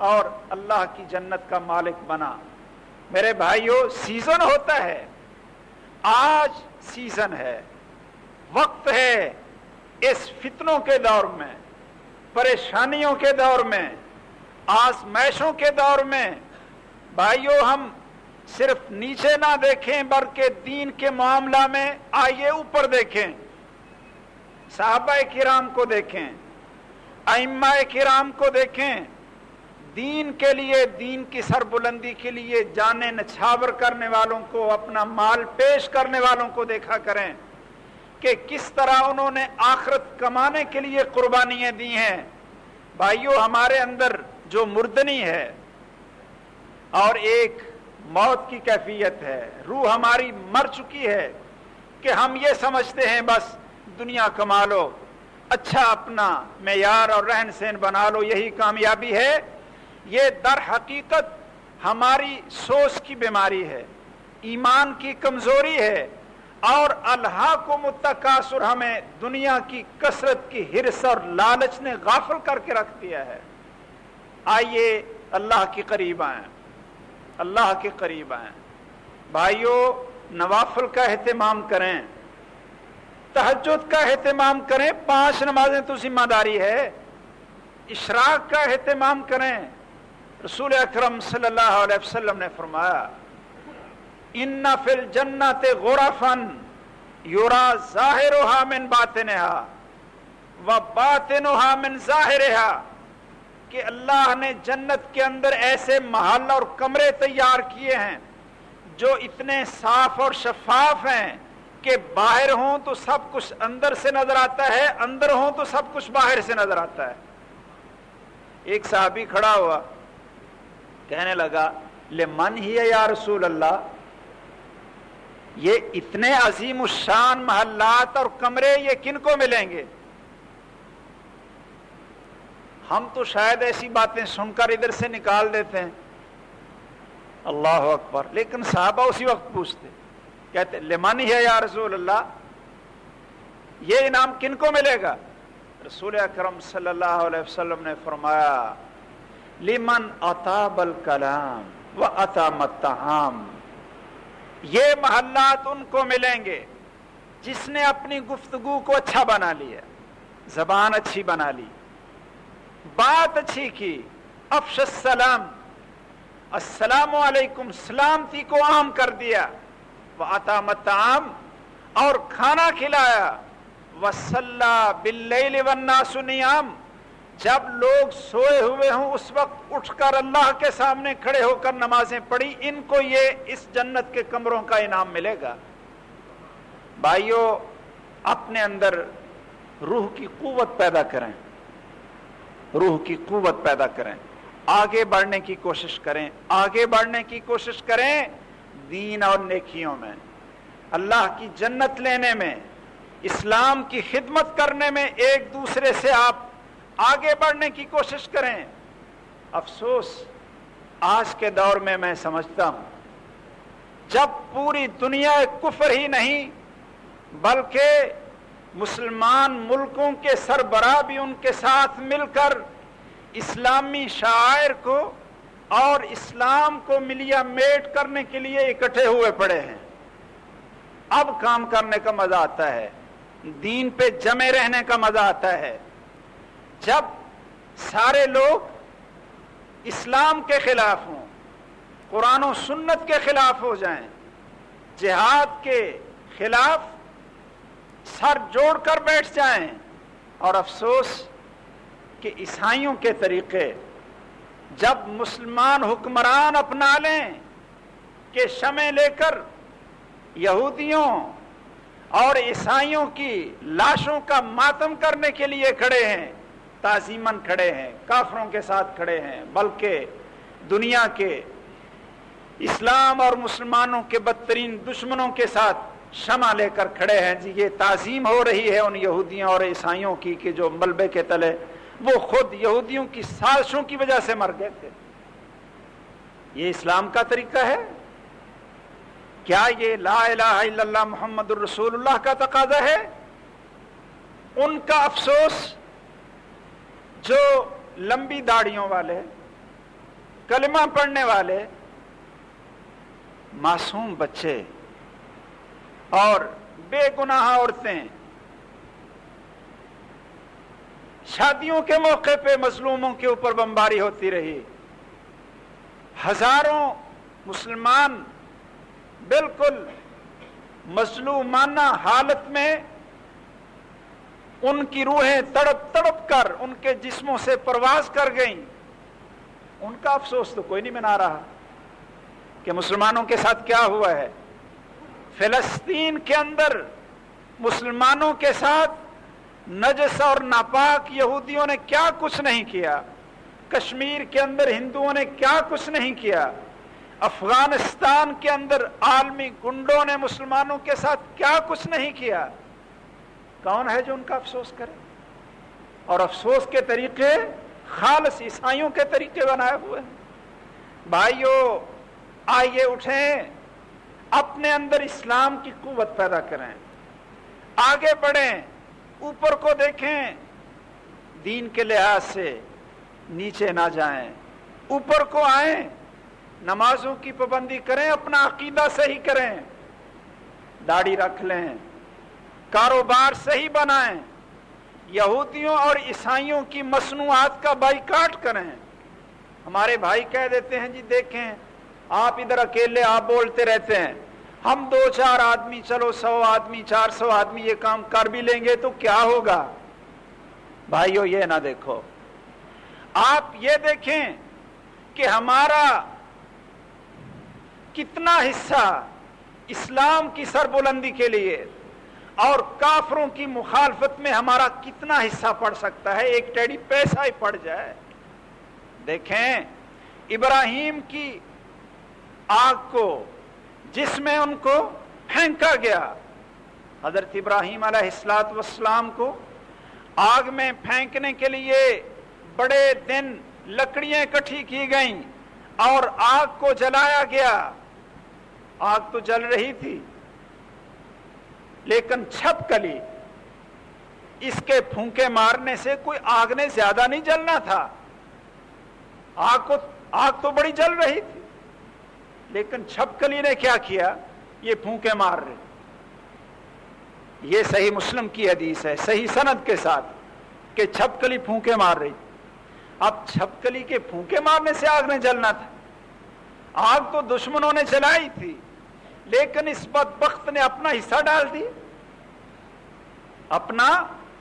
اور اللہ کی جنت کا مالک بنا. میرے بھائیو، سیزن ہوتا ہے. آج سیزن ہے، وقت ہے. اس فتنوں کے دور میں، پریشانیوں کے دور میں، آزمائشوں کے دور میں بھائیو ہم صرف نیچے نہ دیکھیں بلکہ دین کے معاملہ میں آئیے اوپر دیکھیں. صحابہ کرام کو دیکھیں، ائمہ کرام کو دیکھیں. دین کے لیے، دین کی سربلندی کے لیے جانیں نچھاور کرنے والوں کو، اپنا مال پیش کرنے والوں کو دیکھا کریں کہ کس طرح انہوں نے آخرت کمانے کے لیے قربانیاں دی ہیں. بھائیو، ہمارے اندر جو مردنی ہے اور ایک موت کی کیفیت ہے، روح ہماری مر چکی ہے کہ ہم یہ سمجھتے ہیں بس دنیا کما لو، اچھا اپنا معیار اور رہن سہن بنا لو، یہی کامیابی ہے. یہ در حقیقت ہماری سوچ کی بیماری ہے، ایمان کی کمزوری ہے، اور الہاکم التکاثر ہمیں دنیا کی کثرت کی حرص اور لالچ نے غافل کر کے رکھ دیا ہے. آئیے اللہ کے قریب آئیں، اللہ کے قریب آئیں. بھائیو، نوافل کا اہتمام کریں، تہجد کا اہتمام کریں. 5 نمازیں تو ذمہ داری ہے. اشراق کا اہتمام کریں. رسول اکرم صلی اللہ علیہ وسلم نے فرمایا ان فی الجنت غرفا یرا ظاہرها من باطنها وباطنها من ظاہرها، کہ اللہ نے جنت کے اندر ایسے محل اور کمرے تیار کیے ہیں جو اتنے صاف اور شفاف ہیں کہ باہر ہوں تو سب کچھ اندر سے نظر آتا ہے، اندر ہوں تو سب کچھ باہر سے نظر آتا ہے. ایک صحابی کھڑا ہوا، کہنے لگا لمن ہی یا رسول اللہ، یہ اتنے عظیم الشان محلات اور کمرے یہ کن کو ملیں گے؟ ہم تو شاید ایسی باتیں سن کر ادھر سے نکال دیتے ہیں، اللہ اکبر، لیکن صحابہ اسی وقت پوچھتے، کہتے لمن ہی یا رسول اللہ، یہ انعام کن کو ملے گا؟ رسول اکرم صلی اللہ علیہ وسلم نے فرمایا لمن اطاب الکلام و اطعم الطعام، یہ محلات ان کو ملیں گے جس نے اپنی گفتگو کو اچھا بنا لیا، زبان اچھی بنا لی، بات اچھی کی، افش السلام، السلام علیکم، سلامتی کو عام کر دیا، وَأَطَعَمَ الطَّعَامَ، اور کھانا کھلایا، وَصَلَّى بِاللَّيْلِ وَالنَّاسُ نِيَامٌ، جب لوگ سوئے ہوئے ہوں اس وقت اٹھ کر اللہ کے سامنے کھڑے ہو کر نمازیں پڑھی. ان کو یہ اس جنت کے کمروں کا انعام ملے گا. بھائیو، اپنے اندر روح کی قوت پیدا کریں، روح کی قوت پیدا کریں، آگے بڑھنے کی کوشش کریں، آگے بڑھنے کی کوشش کریں دین اور نیکیوں میں، اللہ کی جنت لینے میں، اسلام کی خدمت کرنے میں، ایک دوسرے سے آپ آگے بڑھنے کی کوشش کریں. افسوس آج کے دور میں سمجھتا ہوں جب پوری دنیا کفر ہی نہیں بلکہ مسلمان ملکوں کے سربراہ بھی ان کے ساتھ مل کر اسلامی شعائر کو اور اسلام کو ملیا میٹ کرنے کے لیے اکٹھے ہوئے پڑے ہیں. اب کام کرنے کا مزہ آتا ہے، دین پہ جمے رہنے کا مزہ آتا ہے. جب سارے لوگ اسلام کے خلاف ہوں، قرآن و سنت کے خلاف ہو جائیں، جہاد کے خلاف سر جوڑ کر بیٹھ جائیں، اور افسوس کہ عیسائیوں کے طریقے جب مسلمان حکمران اپنا لیں کہ شمع لے کر یہودیوں اور عیسائیوں کی لاشوں کا ماتم کرنے کے لیے کھڑے ہیں، تعظیماً کھڑے ہیں، کافروں کے ساتھ کھڑے ہیں، بلکہ دنیا کے اسلام اور مسلمانوں کے بدترین دشمنوں کے ساتھ شمع لے کر کھڑے ہیں، جی یہ تعظیم ہو رہی ہے ان یہودیوں اور عیسائیوں کی کہ جو ملبے کے تلے وہ خود یہودیوں کی سازشوں کی وجہ سے مر گئے تھے۔ یہ اسلام کا طریقہ ہے؟ کیا یہ لا الہ الا اللہ محمد الرسول اللہ کا تقاضا ہے؟ ان کا افسوس جو لمبی داڑھیوں والے، کلمہ پڑھنے والے معصوم بچے اور بے گناہ عورتیں شادیوں کے موقع پہ مظلوموں کے اوپر بمباری ہوتی رہی، ہزاروں مسلمان بالکل مظلومانہ حالت میں ان کی روحیں تڑپ تڑپ کر ان کے جسموں سے پرواز کر گئیں۔ ان کا افسوس تو کوئی نہیں منا رہا کہ مسلمانوں کے ساتھ کیا ہوا ہے۔ فلسطین کے اندر مسلمانوں کے ساتھ نجس اور ناپاک یہودیوں نے کیا کچھ نہیں کیا، کشمیر کے اندر ہندوؤں نے کیا کچھ نہیں کیا، افغانستان کے اندر عالمی گنڈوں نے مسلمانوں کے ساتھ کیا کچھ نہیں کیا۔ کون ہے جو ان کا افسوس کرے؟ اور افسوس کے طریقے خالص عیسائیوں کے طریقے بنائے ہوئے ہیں۔ بھائیو آئیے اٹھیں، اپنے اندر اسلام کی قوت پیدا کریں، آگے بڑھیں، اوپر کو دیکھیں، دین کے لحاظ سے نیچے نہ جائیں، اوپر کو آئیں، نمازوں کی پابندی کریں، اپنا عقیدہ صحیح کریں، داڑھی رکھ لیں، کاروبار صحیح بنائیں، یہودیوں اور عیسائیوں کی مصنوعات کا بائیکاٹ کریں۔ ہمارے بھائی کہہ دیتے ہیں جی دیکھیں آپ ادھر اکیلے آپ بولتے رہتے ہیں، ہم 2-4 آدمی، چلو 100 آدمی 400 آدمی یہ کام کر بھی لیں گے تو کیا ہوگا؟ بھائیو یہ نہ دیکھو، آپ یہ دیکھیں کہ ہمارا کتنا حصہ اسلام کی سربلندی کے لیے اور کافروں کی مخالفت میں ہمارا کتنا حصہ پڑ سکتا ہے، ایک ٹیڑی پیسہ ہی پڑ جائے۔ دیکھیں ابراہیم کی آگ کو جس میں ان کو پھینکا گیا، حضرت ابراہیم علیہ السلام کو آگ میں پھینکنے کے لیے بڑے دن لکڑیاں اکٹھی کی گئیں اور آگ کو جلایا گیا۔ آگ تو جل رہی تھی لیکن چھپکلی اس کے پھونکے مارنے سے کوئی آگ نے زیادہ نہیں جلنا تھا، آگ تو بڑی جل رہی تھی، لیکن چھپکلی نے کیا کیا؟ یہ پھونکے مار رہے۔ یہ صحیح مسلم کی حدیث ہے صحیح سند کے ساتھ کہ چھپکلی پھونکے مار رہی۔ اب چھپکلی کے پھونکے مارنے سے آگ نے جلنا تھا؟ آگ تو دشمنوں نے جلائی تھی، لیکن اس بدبخت نے اپنا حصہ ڈال دیا، اپنا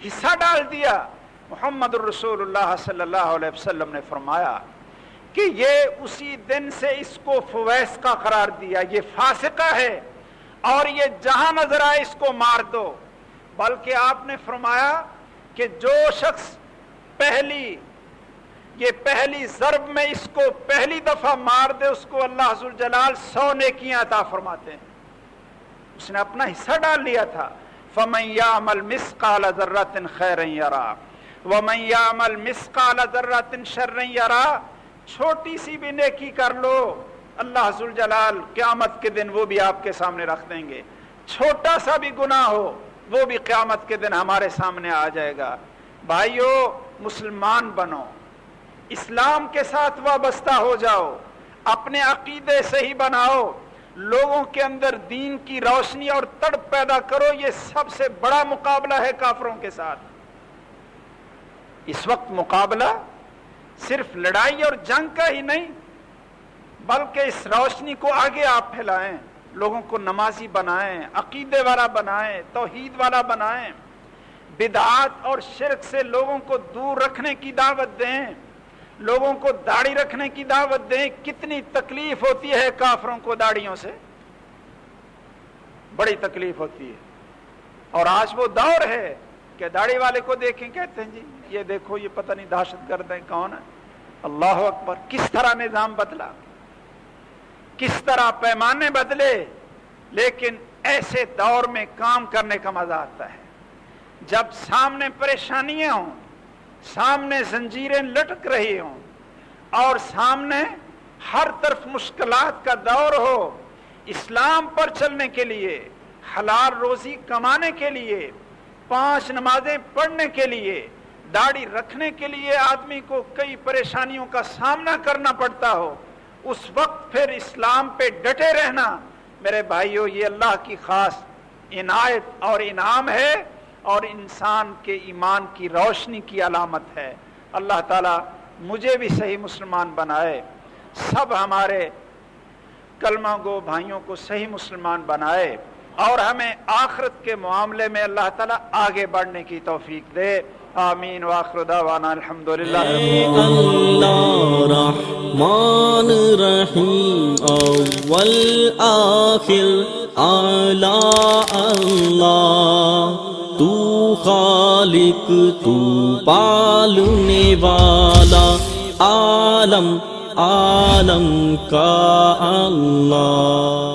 حصہ ڈال دیا۔ محمد الرسول اللہ صلی اللہ علیہ وسلم نے فرمایا کہ یہ اسی دن سے اس کو فویسقہ قرار دیا، یہ فاسقہ ہے اور یہ جہاں نظر آئے اس کو مار دو۔ بلکہ آپ نے فرمایا کہ جو شخص پہلی ضرب میں اس کو پہلی دفعہ مار دے اس کو اللہ ذوالجلال 100 نیکیاں عطا فرماتے ہیں۔ اس نے اپنا حصہ ڈال لیا تھا۔ فَمَن يَعْمَلْ مِثْقَالَ ذَرَّةٍ خَيْرًا يَرَهُ وَمَن يَعْمَلْ مِثْقَالَ ذَرَّةٍ شَرًّا يَرَهُ۔ چھوٹی سی بھی نیکی کر لو، اللہ ذوالجلال قیامت کے دن وہ بھی آپ کے سامنے رکھ دیں گے۔ چھوٹا سا بھی گناہ ہو وہ بھی قیامت کے دن ہمارے سامنے آ جائے گا۔ بھائیو مسلمان بنو، اسلام کے ساتھ وابستہ ہو جاؤ، اپنے عقیدے صحیح بناؤ، لوگوں کے اندر دین کی روشنی اور تڑپ پیدا کرو۔ یہ سب سے بڑا مقابلہ ہے کافروں کے ساتھ۔ اس وقت مقابلہ صرف لڑائی اور جنگ کا ہی نہیں، بلکہ اس روشنی کو آگے آپ پھیلائیں، لوگوں کو نمازی بنائیں، عقیدے والا بنائیں، توحید والا بنائیں، بدعات اور شرک سے لوگوں کو دور رکھنے کی دعوت دیں، لوگوں کو داڑھی رکھنے کی دعوت دیں۔ کتنی تکلیف ہوتی ہے کافروں کو داڑھیوں سے، بڑی تکلیف ہوتی ہے۔ اور آج وہ دور ہے کہ داڑھی والے کو دیکھیں کہتے ہیں جی یہ دیکھو یہ پتہ نہیں دہشت گرد ہے کون ہے۔ اللہ اکبر، کس طرح نظام بدلا، کس طرح پیمانے بدلے۔ لیکن ایسے دور میں کام کرنے کا مزہ آتا ہے جب سامنے پریشانیاں ہوں، سامنے زنجیریں لٹک رہی ہوں، اور سامنے ہر طرف مشکلات کا دور ہو۔ اسلام پر چلنے کے لیے، حلال روزی کمانے کے لیے، 5 نمازیں پڑھنے کے لیے، داڑھی رکھنے کے لیے آدمی کو کئی پریشانیوں کا سامنا کرنا پڑتا ہو، اس وقت پھر اسلام پہ ڈٹے رہنا، میرے بھائیو، یہ اللہ کی خاص عنایت اور انعام ہے، اور انسان کے ایمان کی روشنی کی علامت ہے۔ اللہ تعالیٰ مجھے بھی صحیح مسلمان بنائے، سب ہمارے کلمہ گو بھائیوں کو صحیح مسلمان بنائے، اور ہمیں آخرت کے معاملے میں اللہ تعالیٰ آگے بڑھنے کی توفیق دے۔ آمین وآخر دعوانا الحمدللہ۔ اللہ رحمان رحیم اول آخر اعلیٰ اللہ، تو خالق تو پالنے والا، عالم عالم کا اللہ۔